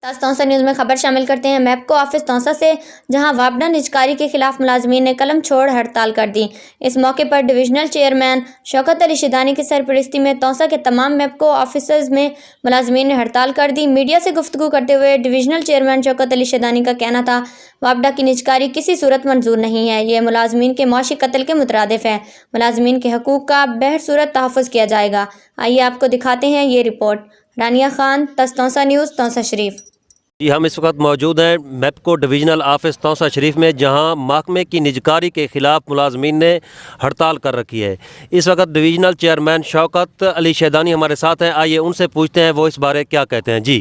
Taunsa news में खबर शामिल करते हैं। मैपको ऑफिस तौसा से, जहां वापडा निजकारी के खिलाफ मुलाजमीन ने कलम छोड़ हड़ताल कर दी। इस मौके पर डिविजनल चेयरमैन शौकत अली शेदानी की सरपरस्ती में तौसा के तमाम मैपको ऑफिसर्स में मुलाजमीन ने हड़ताल कर दी। मीडिया से गुफ्तगू करते हुए डिविजनल चेयरमैन शौकत अली शेदानी का कहना था, वापडा की निजकारी किसी सूरत मंजूर नहीं है। ये मुलाजमीन के मौशी कत्ल के मुतरादिफ है। मुलाजमीन के हकूक़ का बहर सूरत तहफ़्फ़ुज़ किया जाएगा। आइए आपको दिखाते हैं ये रिपोर्ट। रानिया खान, तौसा न्यूज़, तौसा शरीफ। जी, हम इस वक्त मौजूद हैं मैपको डिवीज़नल ऑफिस तौसा शरीफ में, जहां महकमे की निजकारी के ख़िलाफ़ मुलाजमीन ने हड़ताल कर रखी है। इस वक्त डिवीज़नल चेयरमैन शौकत अली शेदानी हमारे साथ हैं। आइए उनसे पूछते हैं वो इस बारे क्या कहते हैं। जी,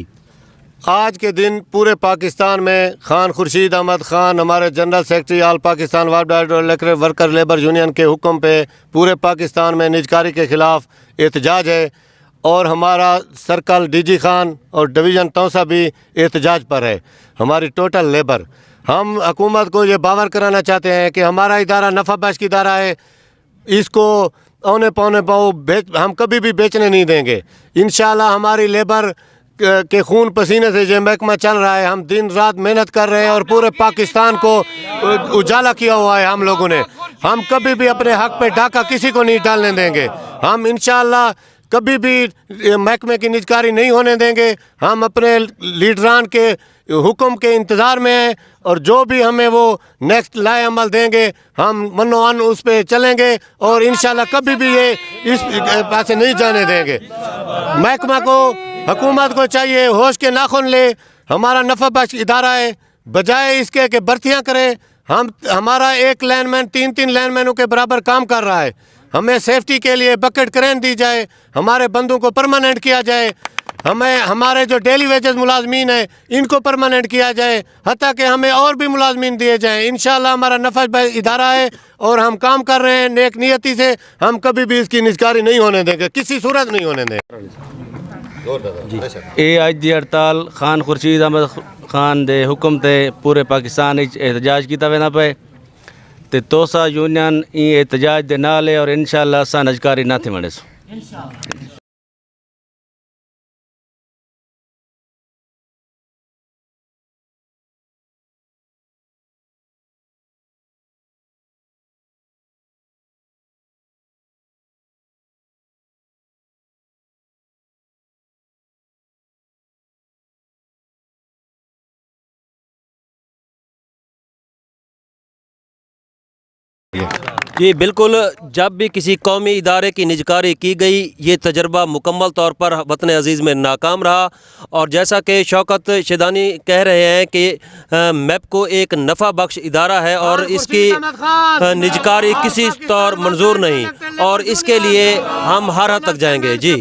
आज के दिन पूरे पाकिस्तान में खान खुर्शीद अहमद खान, हमारे जनरल सेक्रेटरी ऑल पाकिस्तान वापडा वर्कर लेबर यूनियन के हुक्म पे पूरे पाकिस्तान में निजकारी के ख़िलाफ़ एहतजाज है और हमारा सर्कल डीजी खान और डिवीज़न तौसा भी एहतजाज पर है। हमारी टोटल लेबर, हम हुकूमत को ये बावर कराना चाहते हैं कि हमारा इदारा नफ़ा बख्श इदारा है, इसको औने पौने पाओ हम कभी भी बेचने नहीं देंगे। इंशाल्लाह हमारी लेबर के खून पसीने से ये महकमा चल रहा है। हम दिन रात मेहनत कर रहे हैं और पूरे पाकिस्तान को उजाला किया हुआ है हम लोगों ने। हम कभी भी अपने हक पे डाका किसी को नहीं डालने देंगे। हम इंशाल्लाह कभी भी महकमे की निजकारी नहीं होने देंगे। हम अपने लीडरान के हुक्म के इंतज़ार में हैं और जो भी हमें वो नेक्स्ट लाए अमल देंगे हम मनोअन उस पर चलेंगे और इंशाल्लाह कभी भी ये इस पासे नहीं जाने देंगे। महकमा को, हुकूमत को चाहिए होश के नाखून ले। हमारा नफ़ा बख्श इदारा है, बजाय इसके कि भर्तियाँ करें। हमारा एक लाइनमैन 3-3 लाइनमैनों के बराबर काम कर रहा है। हमें सेफ्टी के लिए बकेट क्रेन दी जाए, हमारे बंदों को परमानेंट किया जाए, हमें हमारे जो डेली वेजेस मुलाजमीन हैं इनको परमानेंट किया जाए, हत्ता कि हमें और भी मुलाजमीन दिए जाएं। इंशाल्लाह हमारा नफ़ा इदारा है और हम काम कर रहे हैं नेक नियति से। हम कभी भी इसकी निजकारी नहीं होने देंगे, किसी सूरत नहीं होने देंगे। ये अज की हड़ताल खान खुर्शीद अहमद खान दे हुक्म ते पूरे पाकिस्तान एहतजाज किया वेंदा पे ते तौसा यूनियन एहतजाज दे नाल है और इंशाल्लाह असां निजकारी ना थी वड़े। जी बिल्कुल, जब भी किसी कौमी इदारे की निजकारी की गई ये तजर्बा मुकम्मल तौर पर वतन अज़ीज़ में नाकाम रहा। और जैसा कि शौकत शेदानी कह रहे हैं कि मैपको एक नफ़ा बख्श इदारा है और इसकी निजकारी किसी तौर मंजूर नहीं और इसके लिए हम हर हद तक जाएंगे। जी।